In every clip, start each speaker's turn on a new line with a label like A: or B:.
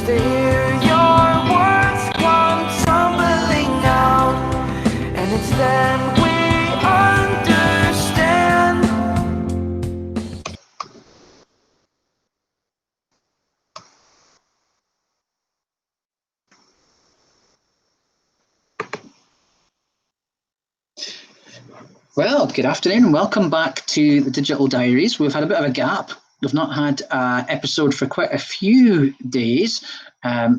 A: just to hear your words come tumbling out, and it's then we understand.
B: Well, good afternoon and welcome back to the Digital Diaries. We've had a bit of a gap. We've not had an episode for quite a few days,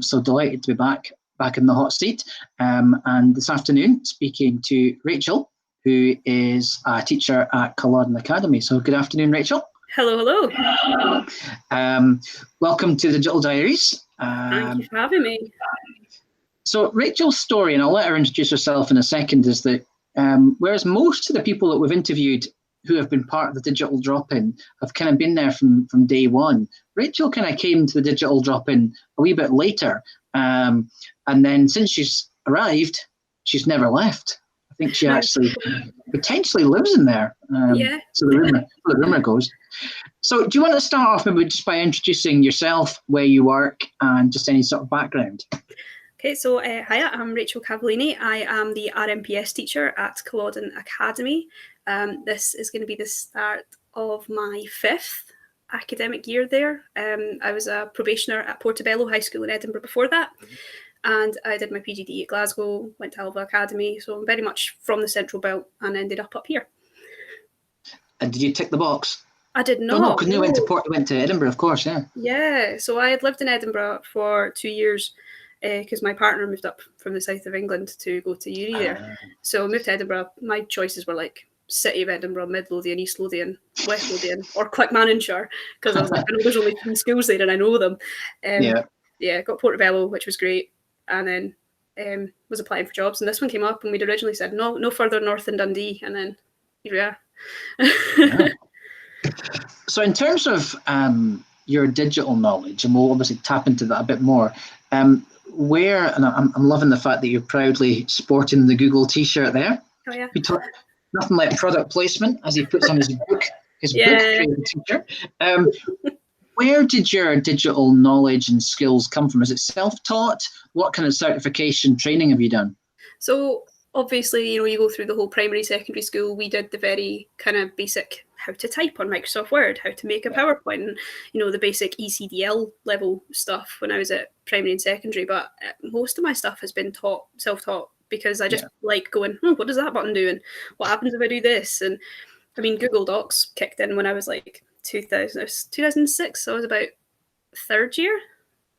B: so delighted to be back in the hot seat. And this afternoon, speaking to Rachel, who is a teacher at Culloden Academy. So good afternoon, Rachel.
C: Hello.
B: Welcome to the Digital Diaries.
C: Thank you for having me.
B: So Rachel's story, and I'll let her introduce herself in a second, is that whereas most of the people that we've interviewed who have been part of the digital drop-in have kind of been there from day one, Rachel kind of came to the digital drop-in a wee bit later. And then since she's arrived, she's never left. I think she actually potentially lives in there.
C: Yeah.
B: So the rumour goes. So do you want to start off maybe just by introducing yourself, where you work, and just any sort of background?
C: Okay, so hi, I'm Rachel Cavellini. I am the RMPS teacher at Culloden Academy. This is going to be the start of my 5th academic year there. I was a probationer at Portobello High School in Edinburgh before that, and I did my PGD at Glasgow, went to Alva Academy, so I'm very much from the Central Belt and ended up here.
B: And did you tick the box?
C: I did not.
B: No, because you went to Edinburgh, of course, yeah.
C: Yeah, so I had lived in Edinburgh for 2 years, because my partner moved up from the south of England to go to uni there. So I moved to Edinburgh. My choices were like City of Edinburgh, Mid Lothian, East Lothian, West Lothian, or Clackmannanshire, because I was like, I know there's only 3 schools there and I know them. Got Portobello, which was great, and then was applying for jobs, and this one came up, and we'd originally said no further north than Dundee, and then here we are.
B: Yeah. So in terms of your digital knowledge, and we'll obviously tap into that a bit more, and I'm loving the fact that you're proudly sporting the Google t-shirt there.
C: Oh yeah.
B: Nothing like product placement, as he puts on his book, creative teacher. Where did your digital knowledge and skills come from? Is it self-taught? What kind of certification training have you done?
C: So obviously, you go through the whole primary, secondary school. We did the very kind of basic how to type on Microsoft Word, how to make a PowerPoint, and the basic ECDL level stuff when I was at primary and secondary. But most of my stuff has been self-taught, because I just like going, what does that button do, and what happens if I do this? And I mean, Google Docs kicked in when I was like 2006. So I was about 3rd year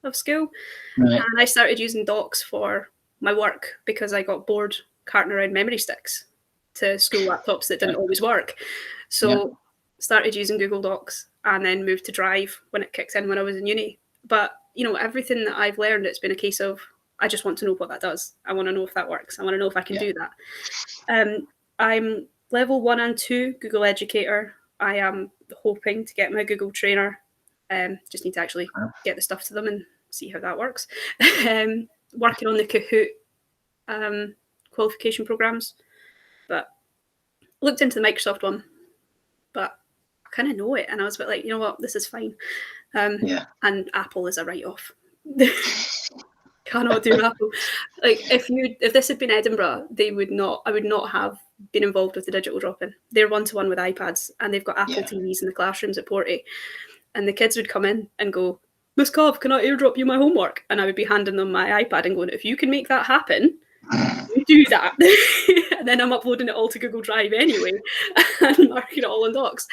C: of school, and I started using Docs for my work because I got bored carting around memory sticks to school laptops that didn't always work. So started using Google Docs, and then moved to Drive when it kicked in when I was in uni. But everything that I've learned, it's been a case of, I just want to know what that does. I want to know if that works. I want to know if I can do that. I'm level 1 and 2 Google Educator. I am hoping to get my Google Trainer. Just need to actually get the stuff to them and see how that works. Working on the Kahoot qualification programs, but looked into the Microsoft one, but I kind of know it, and I was a bit like, you know what, this is fine. And Apple is a write-off. Cannot do Apple. Like if this had been Edinburgh, I would not have been involved with the digital drop-in. They're 1-to-1 with iPads, and they've got Apple TVs in the classrooms at Porty, and the kids would come in and go, Miss Cav, can I airdrop you my homework? And I would be handing them my iPad and going, if you can make that happen, you do that. And then I'm uploading it all to Google Drive anyway and marking it all in Docs.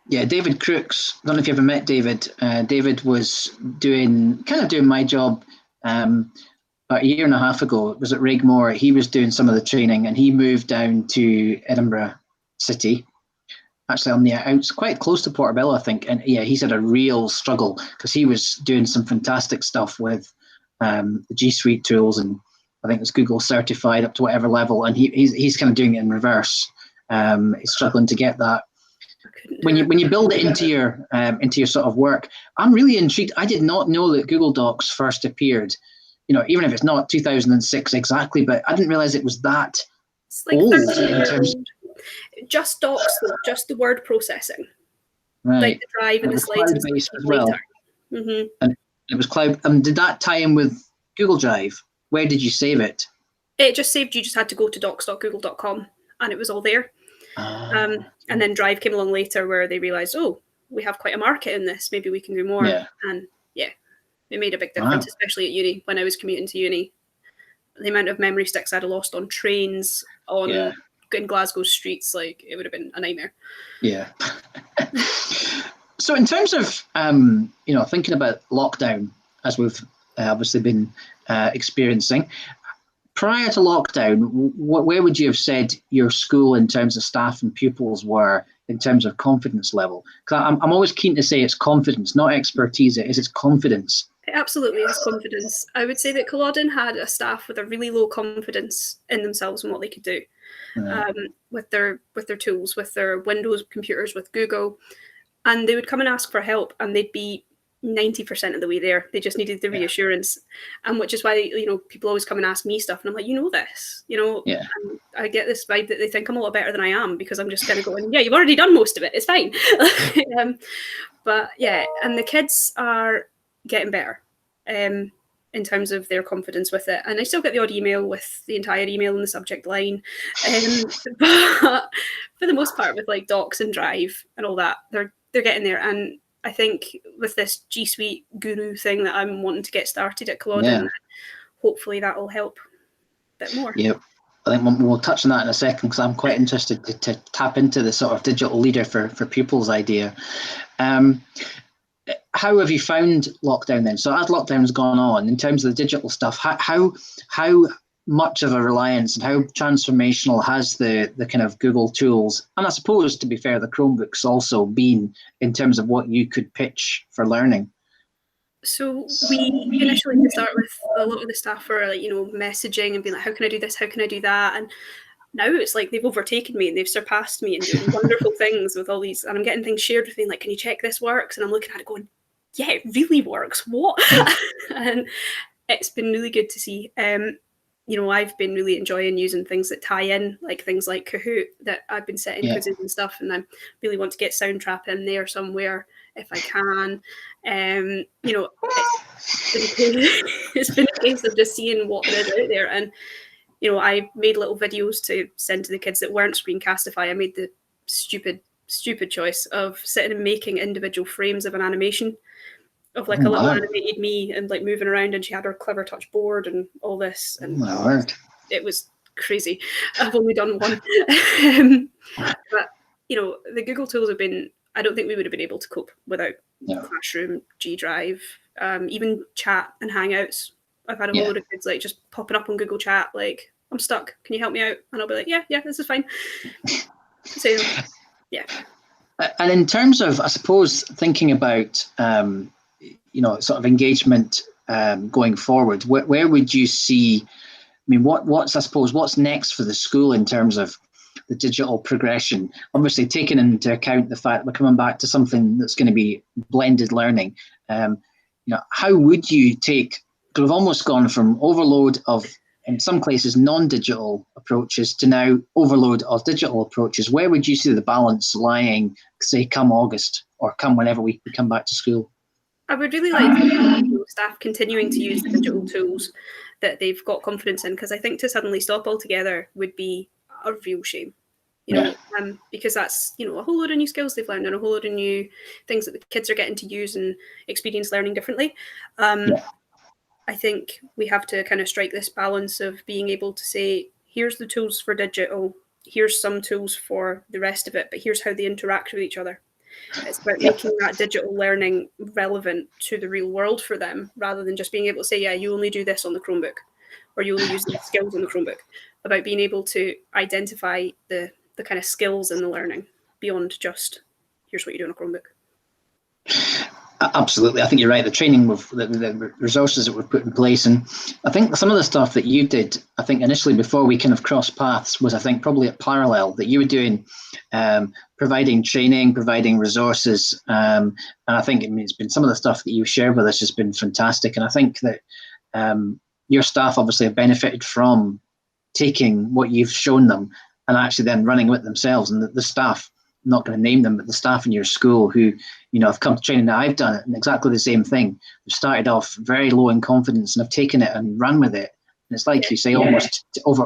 B: Yeah, David Crooks, I don't know if you ever met David. David was doing my job about a year and a half ago. It was at Rigmore. He was doing some of the training, and he moved down to Edinburgh City, actually on the outs, quite close to Portobello, I think. And he's had a real struggle because he was doing some fantastic stuff with the G Suite tools, and I think it's Google certified up to whatever level, and he's kind of doing it in reverse. He's struggling to get that. When you build it into your sort of work, I'm really intrigued. I did not know that Google Docs first appeared, even if it's not 2006 exactly, but I didn't realize it was that old. In terms
C: just Docs, though, just the word processing,
B: right.
C: like the drive and the slides and
B: as
C: well.
B: And It was cloud. Did that tie in with Google Drive? Where did you save it?
C: It just saved, you just had to go to docs.google.com and it was all there. And then Drive came along later where they realised, oh, we have quite a market in this. Maybe we can do more.
B: Yeah.
C: And yeah, it made a big difference, especially at uni. When I was commuting to uni, the amount of memory sticks I'd have lost on trains, in Glasgow streets, like it would have been a nightmare.
B: Yeah. So in terms of, thinking about lockdown, as we've obviously been experiencing, prior to lockdown, where would you have said your school in terms of staff and pupils were in terms of confidence level? Because I'm always keen to say it's confidence, not expertise. It's confidence.
C: It absolutely is confidence. I would say that Culloden had a staff with a really low confidence in themselves and what they could do with their tools, with their Windows computers, with Google. And they would come and ask for help and they'd be 90% of the way there. They just needed the reassurance. And which is why, people always come and ask me stuff. And I'm like, this, and I get this vibe that they think I'm a lot better than I am because I'm just kind of going, yeah, you've already done most of it. It's fine. But yeah, and the kids are getting better in terms of their confidence with it. And I still get the odd email with the entire email in the subject line. But for the most part, with like Docs and Drive and all that, they're getting there. And I think with this G Suite Guru thing that I'm wanting to get started at Culloden, hopefully that will help a bit more.
B: Yep. I think we'll touch on that in a second because I'm quite interested to tap into the sort of digital leader for pupils idea. How have you found lockdown then? So as lockdown's gone on, in terms of the digital stuff, how much of a reliance and how transformational has the kind of Google tools, and I suppose, to be fair, the Chromebooks also been in terms of what you could pitch for learning?
C: So we initially did start with a lot of the staff were like, messaging and being like, how can I do this? How can I do that? And now it's like they've overtaken me and they've surpassed me and doing wonderful things with all these. And I'm getting things shared with me like, can you check this works? And I'm looking at it going, yeah, it really works. What? And it's been really good to see. I've been really enjoying using things that tie in, like things like Kahoot that I've been setting quizzes and stuff. And I really want to get Soundtrap in there somewhere if I can. It's been a case of just seeing what there is out there. And I made little videos to send to the kids that weren't Screencastify. I made the stupid choice of sitting and making individual frames of an animation of like a little animated me and like moving around, and she had her clever touch board and all this. And it was crazy. I've only done one. But the Google tools have been, I don't think we would have been able to cope without Classroom, G Drive, even chat and Hangouts. I've had a whole load of kids like just popping up on Google Chat, like, I'm stuck, can you help me out? And I'll be like, yeah, this is fine. So, yeah.
B: And in terms of, I suppose, thinking about, sort of engagement going forward, where would you see, what's next for the school in terms of the digital progression? Obviously, taking into account the fact we're coming back to something that's going to be blended learning. How would you take, because we've almost gone from overload of, in some places, non-digital approaches to now overload of digital approaches. Where would you see the balance lying, say, come August or come whenever we come back to school?
C: I would really like to see staff continuing to use the digital tools that they've got confidence in, because I think to suddenly stop altogether would be a real shame. Because that's, a whole load of new skills they've learned and a whole load of new things that the kids are getting to use and experience learning differently. I think we have to kind of strike this balance of being able to say, here's the tools for digital, here's some tools for the rest of it, but here's how they interact with each other. It's about making that digital learning relevant to the real world for them, rather than just being able to say, yeah, you only do this on the Chromebook, or you only use these skills on the Chromebook. About being able to identify the kind of skills in the learning beyond just, here's what you do on a Chromebook.
B: Absolutely. I think you're right. The training, the resources that were put in place. And I think some of the stuff that you did, I think initially before we kind of crossed paths, was I think probably at Parallel, that you were doing, providing training, providing resources. And I think it's been some of the stuff that you shared with us has been fantastic. And I think that your staff obviously have benefited from taking what you've shown them and actually then running with themselves. And the staff, not going to name them, but the staff in your school who, have come to training that I've done it, and exactly the same thing. They've started off very low in confidence and have taken it and run with it. And it's like you say, almost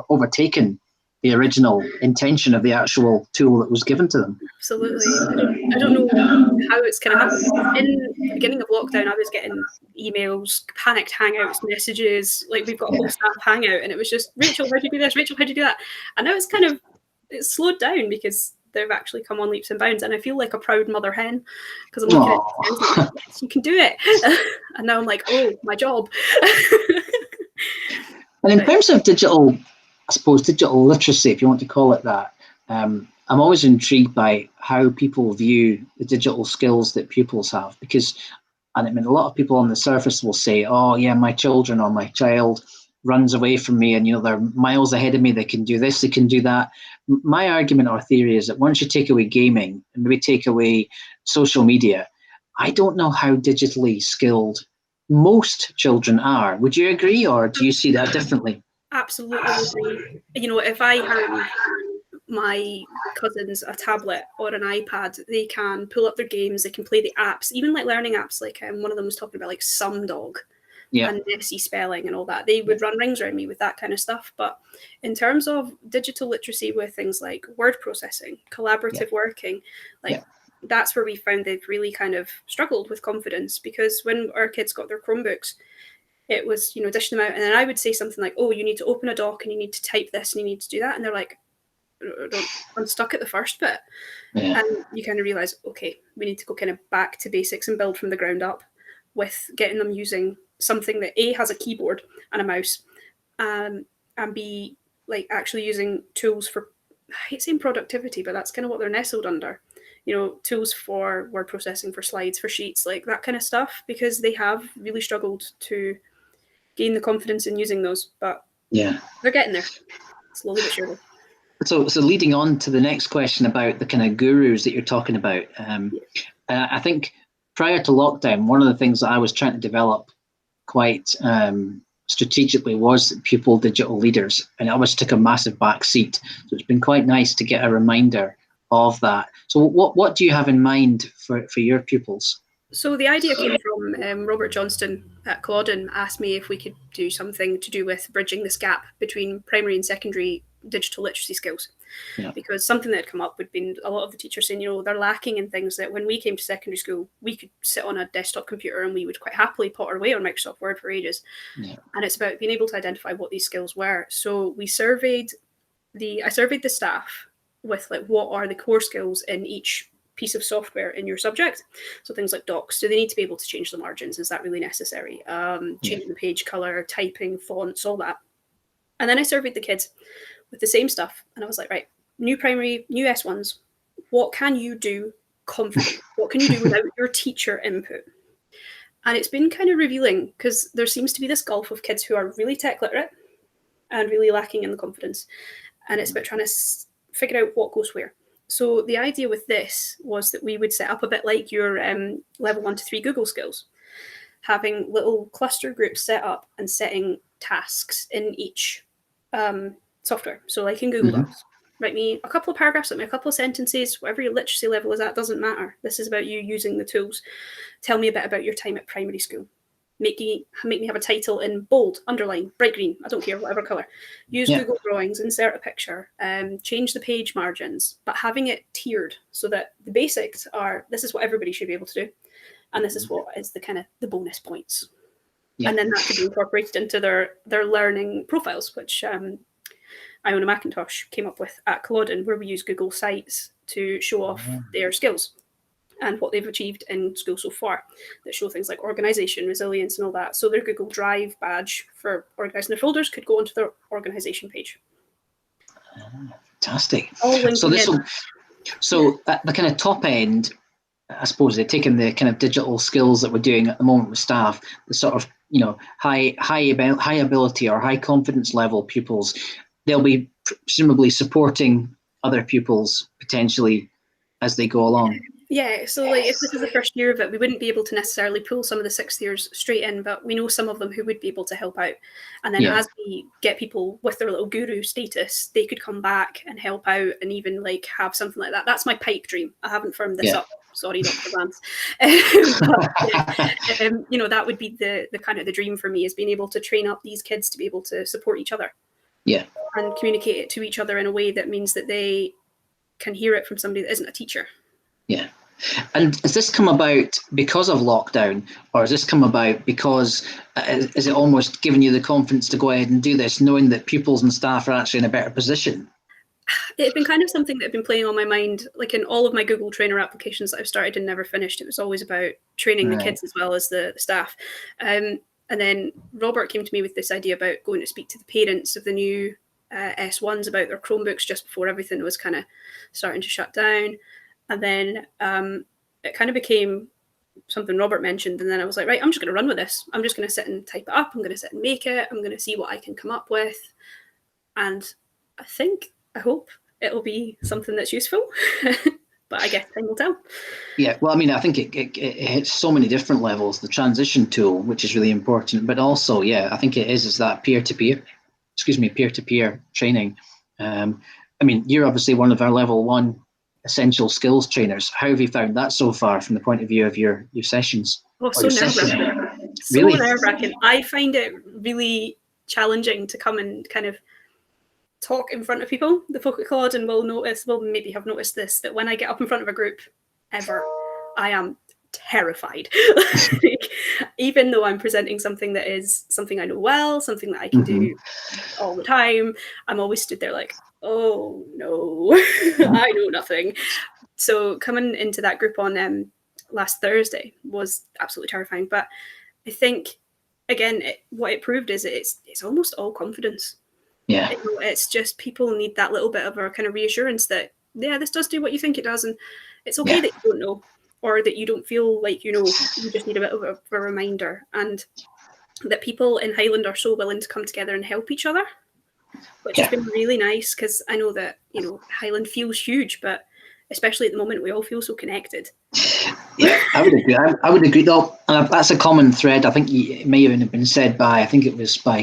B: overtaken the original intention of the actual tool that was given to them.
C: Absolutely. I don't know how it's kind of happened. In the beginning of lockdown, I was getting emails, panicked Hangouts, messages, like we've got a whole staff hangout, and it was just, Rachel, how'd you do this? Rachel, how'd you do that? And now it's slowed down because they've actually come on leaps and bounds, and I feel like a proud mother hen because I'm looking at it, like, yes, you can do it. And now I'm like, oh, my job.
B: And in terms of digital literacy, if you want to call it that, I'm always intrigued by how people view the digital skills that pupils have, because, and I mean, a lot of people on the surface will say, oh yeah, my children or my child runs away from me and, they're miles ahead of me, they can do this, they can do that. My argument or theory is that once you take away gaming and maybe take away social media, I don't know how digitally skilled most children are. Would you agree, or do you see that differently?
C: Absolutely agree. If I hand my cousins a tablet or an iPad, they can pull up their games, they can play the apps, even like learning apps, like one of them was talking about like Sumdog and Nessie spelling and all that. They would run rings around me with that kind of stuff. But in terms of digital literacy with things like word processing, collaborative working, that's where we found they've really kind of struggled with confidence, because when our kids got their Chromebooks, it was, dishing them out. And then I would say something like, oh, you need to open a doc and you need to type this and you need to do that. And they're like, I'm stuck at the first bit. And you kind of realize, okay, we need to go kind of back to basics and build from the ground up with getting them using something that A, has a keyboard and a mouse, and B, like actually using tools for, I hate saying productivity, but that's kind of what they're nestled under. Tools for word processing, for slides, for sheets, like that kind of stuff, because they have really struggled to gain the confidence in using those. But they're getting there, slowly but surely.
B: So leading on to the next question about the kind of gurus that you're talking about, I think prior to lockdown, one of the things that I was trying to develop quite strategically was pupil digital leaders, and it always took a massive back seat. So it's been quite nice to get a reminder of that. So what do you have in mind for your pupils?
C: So the idea came from Robert Johnston at Culloden asked me if we could do something to do with bridging this gap between primary and secondary digital literacy skills. Because something that had come up would be a lot of the teachers saying, they're lacking in things that when we came to secondary school, we could sit on a desktop computer and we would quite happily potter away on Microsoft Word for ages. And it's about being able to identify what these skills were. So I surveyed the staff with like, what are the core skills in each piece of software in your subject? So things like docs, do they need to be able to change the margins? Is that really necessary? Changing the page color, typing, fonts, all that. And then I surveyed the kids with the same stuff, and I was like, right, new primary, new S1s, what can you do confidently? What can you do without your teacher input? And it's been kind of revealing, because there seems to be this gulf of kids who are really tech literate and really lacking in the confidence, and it's about trying to figure out what goes where. So the idea with this was that we would set up a bit like your level 1 to 3 Google skills, having little cluster groups set up and setting tasks in each software. So like in Google Docs, write me a couple of paragraphs, write me a couple of sentences, whatever your literacy level is at, doesn't matter. This is about you using the tools. Tell me a bit about your time at primary school. Make me have a title in bold, underline, bright green, I don't care, whatever colour. Use Google Drawings, insert a picture, change the page margins, but having it tiered so that the basics are, this is what everybody should be able to do, and this is what is the kind of the bonus points. And then that could be incorporated into their learning profiles, which Iona McIntosh came up with at Culloden, where we use Google Sites to show off their skills and what they've achieved in school so far, that show things like organisation, resilience, and all that. So their Google Drive badge for organising their folders could go onto their organisation page.
B: Fantastic. So at the kind of top end, I suppose they're taking the kind of digital skills that we're doing at the moment with staff, the sort of high ability or high confidence level pupils. They'll be presumably supporting other pupils potentially as they go along.
C: Yeah, so like if this is the first year of it, we wouldn't be able to necessarily pull some of the sixth years straight in, but we know some of them who would be able to help out. And then as we get people with their little guru status, they could come back and help out and even like have something like that. That's my pipe dream. I haven't firmed this up. Sorry, Dr. Vance. That would be the kind of the dream for me, is being able to train up these kids to be able to support each other.
B: Yeah.
C: And communicate it to each other in a way that means that they can hear it from somebody that isn't a teacher.
B: Yeah. And has this come about because of lockdown, or has this come about because is it almost giving you the confidence to go ahead and do this, knowing that pupils and staff are actually in a better position?
C: It had been kind of something that had been playing on my mind, like in all of my Google Trainer applications that I've started and never finished. It was always about training the kids as well as the staff. And then Robert came to me with this idea about going to speak to the parents of the new S1s about their Chromebooks just before everything was kind of starting to shut down. And then it kind of became something Robert mentioned. And then I was like, right, I'm just going to run with this. I'm just going to sit and type it up. I'm going to sit and make it. I'm going to see what I can come up with. And I hope it'll be something that's useful. But I guess time will tell.
B: Yeah, well, I mean, I think it hits so many different levels. The transition tool, which is really important, but also, I think it is that peer-to-peer training. I mean, you're obviously one of our level 1 essential skills trainers. How have you found that so far from the point of view of your sessions?
C: Oh, so nerve-wracking. So nerve-wracking. I find it really challenging to come and kind of talk in front of people. The folk at Culloden will maybe have noticed this, that when I get up in front of a group ever, I am terrified. Even though I'm presenting something that is something I know well, something that I can do all the time, I'm always stood there like, oh no, I know nothing. So coming into that group on last Thursday was absolutely terrifying. But I think, again, what it proved is it's almost all confidence.
B: Yeah.
C: It's just people need that little bit of a kind of reassurance that, this does do what you think it does. And it's okay that you don't know, or that you don't feel like you know. You just need a bit of a reminder. And that people in Highland are so willing to come together and help each other, which has been really nice, because I know that, Highland feels huge, but especially at the moment, we all feel so connected.
B: Yeah, I would agree. I would agree, though. That's a common thread. I think it may even have been said by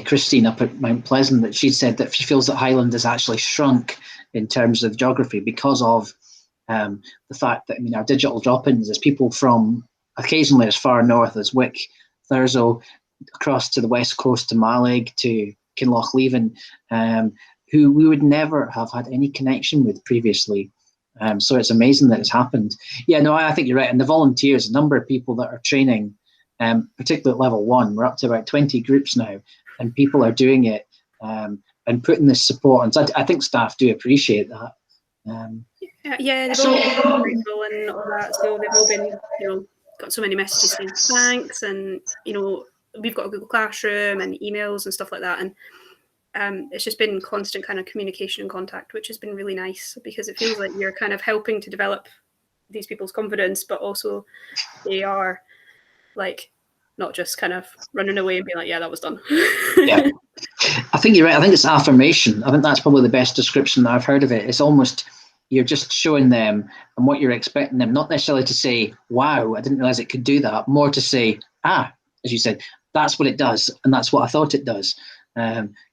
B: Christine up at Mount Pleasant, that she said that she feels that Highland has actually shrunk in terms of geography because of the fact that, our digital drop-ins is people from occasionally as far north as Wick, Thurso, across to the west coast to Mallaig, to Kinlochleven, who we would never have had any connection with previously. So it's amazing that it's happened. Yeah, no, I think you're right. And the volunteers, the number of people that are training, particularly at level 1, we're up to about 20 groups now, and people are doing it and putting this support on. So I think staff do appreciate that.
C: They've all been grateful and all that. So they've all been, got so many messages saying thanks, and we've got a Google Classroom and emails and stuff like that, and it's just been constant kind of communication and contact, which has been really nice, because it feels like you're kind of helping to develop these people's confidence, but also they are like not just kind of running away and being like, yeah, that was done.
B: Yeah, I think you're right. I think it's affirmation. I think that's probably the best description that I've heard of it. It's almost, you're just showing them and what you're expecting them, not necessarily to say, wow, I didn't realize it could do that, more to say, as you said, that's what it does, and that's what I thought it does.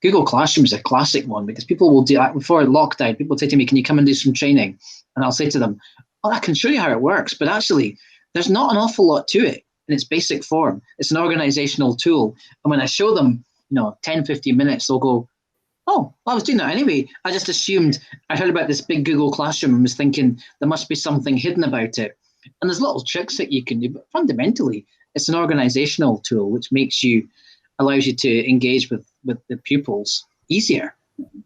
B: Google Classroom is a classic one, because people will do that before lockdown. People say to me, can you come and do some training? And I'll say to them, I can show you how it works, but actually there's not an awful lot to it in its basic form. It's an organizational tool. And when I show them, 10, 15 minutes, they'll go, oh, well, I was doing that anyway. I just assumed, I heard about this big Google Classroom and was thinking there must be something hidden about it. And there's little tricks that you can do, but fundamentally, it's an organizational tool, which allows you to engage with the pupils easier.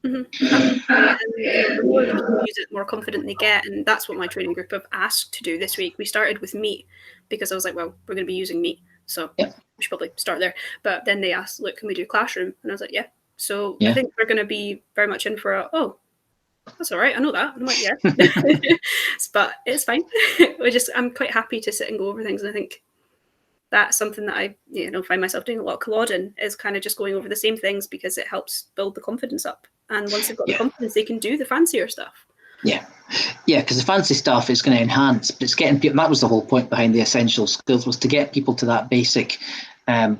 C: And the more people use it, the more confident they get, and that's what my training group have asked to do this week. We started with Meet, because I was like, well, we're going to be using Meet, so we should probably start there. But then they asked, look, can we do Classroom? And I was like, yeah. So I think we're going to be very much in for that's all right, I know that. And I'm like, yeah. But it's fine. I'm quite happy to sit and go over things, and I think that's something that I find myself doing a lot of Culloden, is kind of just going over the same things, because it helps build the confidence up. And once they've got the confidence, they can do the fancier stuff.
B: Yeah. Yeah, because the fancy stuff is going to enhance, but it's getting people. That was the whole point behind the essential skills, was to get people to that basic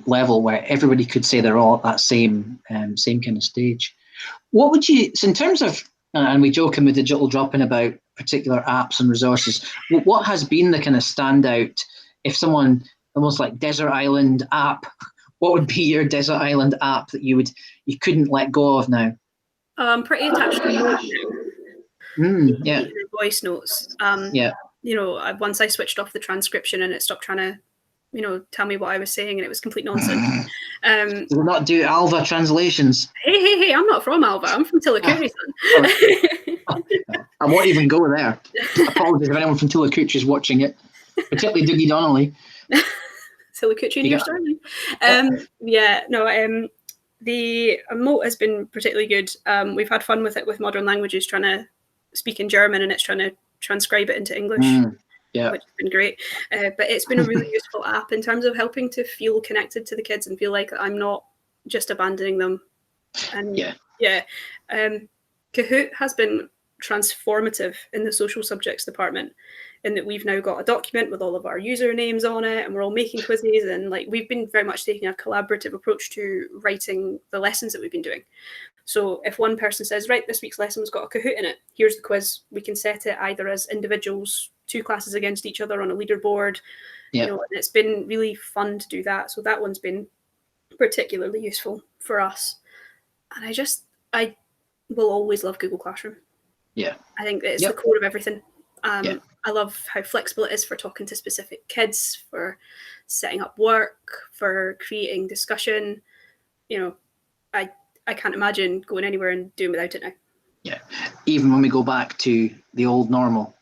B: level where everybody could say they're all at that same kind of stage. What would you? So in terms of, and we joke in the digital drop-in about particular apps and resources. What has been the kind of standout? If someone almost like desert island app, what would be your desert island app that you couldn't let go of now?
C: I'm pretty attached to Note now.
B: Yeah.
C: The voice notes.
B: Yeah.
C: Once I switched off the transcription and it stopped trying to, tell me what I was saying, and it was complete nonsense.
B: Will not do Alva translations.
C: Hey! I'm not from Alva. I'm from Tillicoochee, son.
B: I won't even go there. Apologies if anyone from Tillicoochee is watching it, particularly Dougie Donnelly.
C: Tillicoochee and your starting. The emote has been particularly good. We've had fun with it with modern languages, trying to speak in German and it's trying to transcribe it into English, which has been great. But it's been a really useful app in terms of helping to feel connected to the kids and feel like I'm not just abandoning them. And Kahoot has been transformative in the social subjects department, in that we've now got a document with all of our usernames on it, and we're all making quizzes, and we've been very much taking a collaborative approach to writing the lessons that we've been doing. So if one person says, right, this week's lesson's got a Kahoot in it, here's the quiz, we can set it either as individuals, 2 classes against each other on a leaderboard. And it's been really fun to do that. So that one's been particularly useful for us. And I will always love Google Classroom.
B: Yeah.
C: I think it's the core of everything. I love how flexible it is for talking to specific kids, for setting up work, for creating discussion. I can't imagine going anywhere and doing without it now.
B: Yeah, even when we go back to the old normal.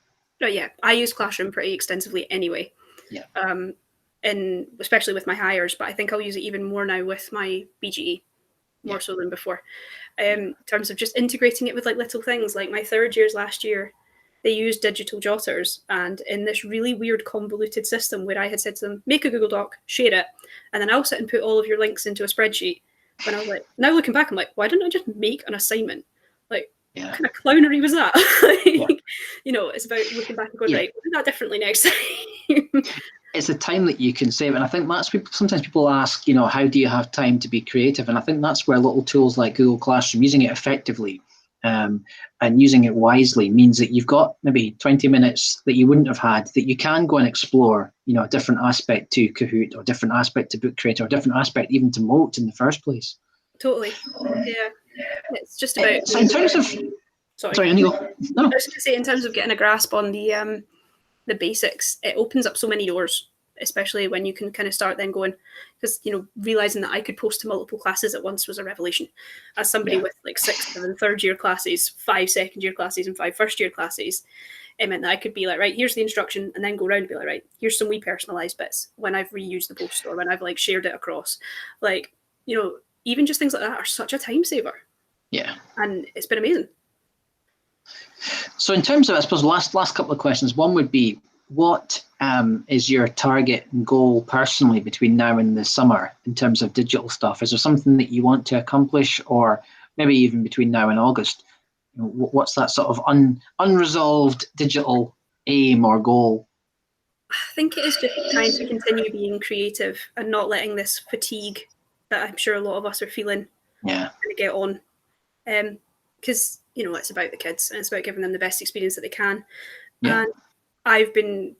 C: Oh yeah, I use Classroom pretty extensively anyway.
B: Yeah.
C: And especially with my hires, but I think I'll use it even more now with my BGE, more so than before. In terms of just integrating it with little things, like my third years last year, they used digital jotters, and in this really weird convoluted system where I had said to them, make a Google Doc, share it, and then I'll sit and put all of your links into a spreadsheet. When I was like, now looking back, I'm like, why didn't I just make an assignment? What kind of clownery was that? It's about looking back and going, right, we'll do that differently next time.
B: It's the time that you can save, and I think that's sometimes people ask, how do you have time to be creative? And I think that's where little tools like Google Classroom, using it effectively and using it wisely, means that you've got maybe 20 minutes that you wouldn't have had, that you can go and explore, a different aspect to Kahoot, or different aspect to Book Creator, or different aspect even to Moat in the first place.
C: Totally. Yeah. It's just about.
B: So in terms of. Sorry, Inigo. No.
C: I was going to say, in terms of getting a grasp on the basics, it opens up so many doors, especially when you can kind of start then going, because realizing that I could post to multiple classes at once was a revelation. As somebody with 6, 7 third-year classes, 5 second-year classes, and 5 first-year classes, it meant that I could be like, right, here's the instruction, and then go around and be like, right, here's some wee personalized bits when I've reused the post, or when I've shared it across. Even just things like that are such a time saver.
B: Yeah.
C: And it's been amazing.
B: So in terms of, I suppose, last couple of questions, one would be, what is your target and goal personally between now and the summer in terms of digital stuff? Is there something that you want to accomplish, or maybe even between now and August? What's that sort of unresolved digital aim or goal?
C: I think it is just trying to continue being creative and not letting this fatigue that I'm sure a lot of us are feeling kind of get on. Because, it's about the kids, and it's about giving them the best experience that they can. Yeah. And I've been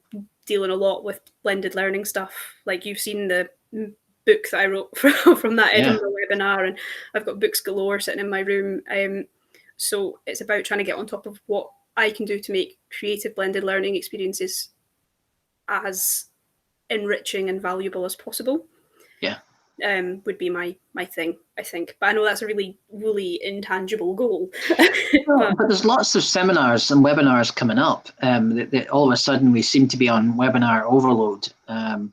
C: dealing a lot with blended learning stuff. You've seen the book that I wrote from that Edinburgh webinar, and I've got books galore sitting in my room. So it's about trying to get on top of what I can do to make creative blended learning experiences as enriching and valuable as possible. Yeah. Would be my thing, I think. But I know that's a really, really intangible goal.
B: But there's lots of seminars and webinars coming up. That all of a sudden we seem to be on webinar overload. And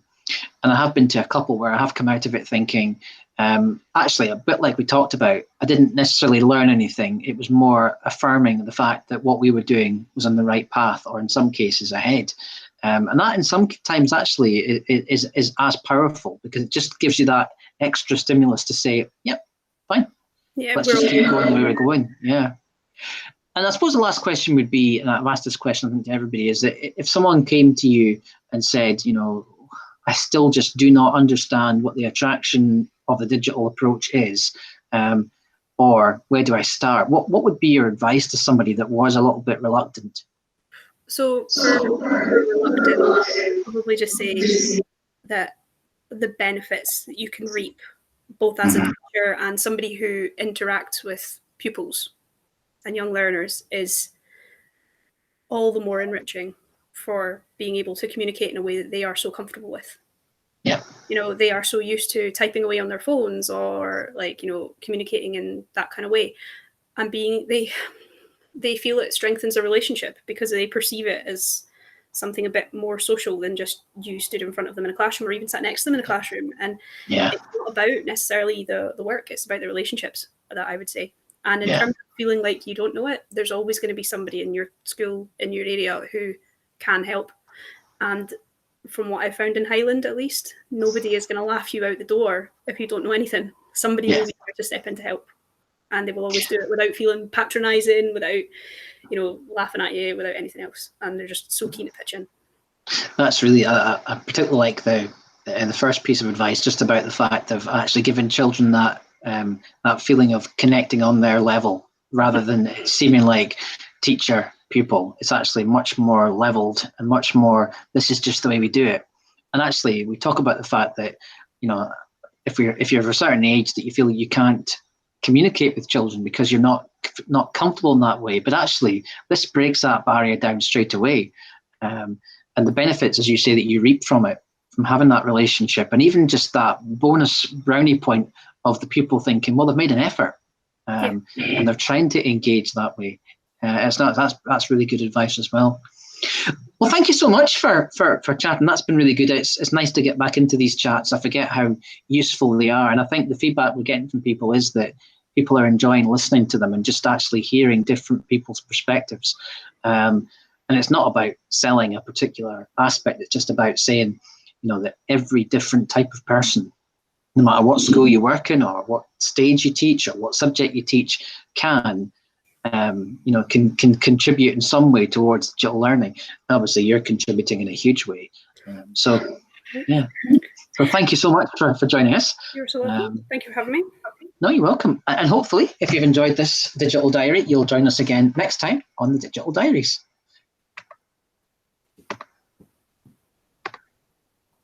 B: I have been to a couple where I have come out of it thinking, actually, a bit like we talked about, I didn't necessarily learn anything. It was more affirming the fact that what we were doing was on the right path, or in some cases ahead. And that in some times actually is as powerful, because it just gives you that extra stimulus to say, yep, fine. Yeah, let's just keep going the way we're going. Yeah. And I suppose the last question would be, and I've asked this question I think, to everybody, is that if someone came to you and said, I still just do not understand what the attraction of the digital approach is, or where do I start? What would be your advice to somebody that was a little bit reluctant?
C: So for reluctant, I'd probably just say that the benefits that you can reap, both as a teacher and somebody who interacts with pupils and young learners, is all the more enriching for being able to communicate in a way that they are so comfortable with.
B: Yeah.
C: They are so used to typing away on their phones or communicating in that kind of way, and they feel it strengthens a relationship because they perceive it as something a bit more social than just you stood in front of them in a classroom or even sat next to them in a classroom. And it's not about necessarily the work, it's about the relationships, that I would say. And in terms of feeling like you don't know it, there's always going to be somebody in your school, in your area, who can help. And from what I found in Highland, at least, nobody is going to laugh you out the door if you don't know anything. Somebody will be there to step in to help. And they will always do it without feeling patronising, without, laughing at you, without anything else. And they're just so keen to pitch in.
B: That's really, I particularly like the first piece of advice, just about the fact of actually giving children that feeling of connecting on their level, rather than it seeming like teacher pupil. It's actually much more leveled and much more, this is just the way we do it. And actually, we talk about the fact that, if you're of a certain age that you feel you can't communicate with children because you're not comfortable in that way, but actually this breaks that barrier down straight away, and the benefits, as you say, that you reap from it, from having that relationship, and even just that bonus brownie point of the pupil thinking, well, they've made an effort, and they're trying to engage that way. That's really good advice as well. Well, thank you so much for chatting. That's been really good. It's nice to get back into these chats. I forget how useful they are. And I think the feedback we're getting from people is that people are enjoying listening to them and just actually hearing different people's perspectives. And it's not about selling a particular aspect. It's just about saying, that every different type of person, no matter what school you work in or what stage you teach or what subject you teach, can contribute in some way towards digital learning. Obviously, you're contributing in a huge way. So thank you so much for joining us.
C: You're so welcome. Thank you for having me.
B: No, you're welcome. And hopefully, if you've enjoyed this Digital Diary, you'll join us again next time on the Digital Diaries.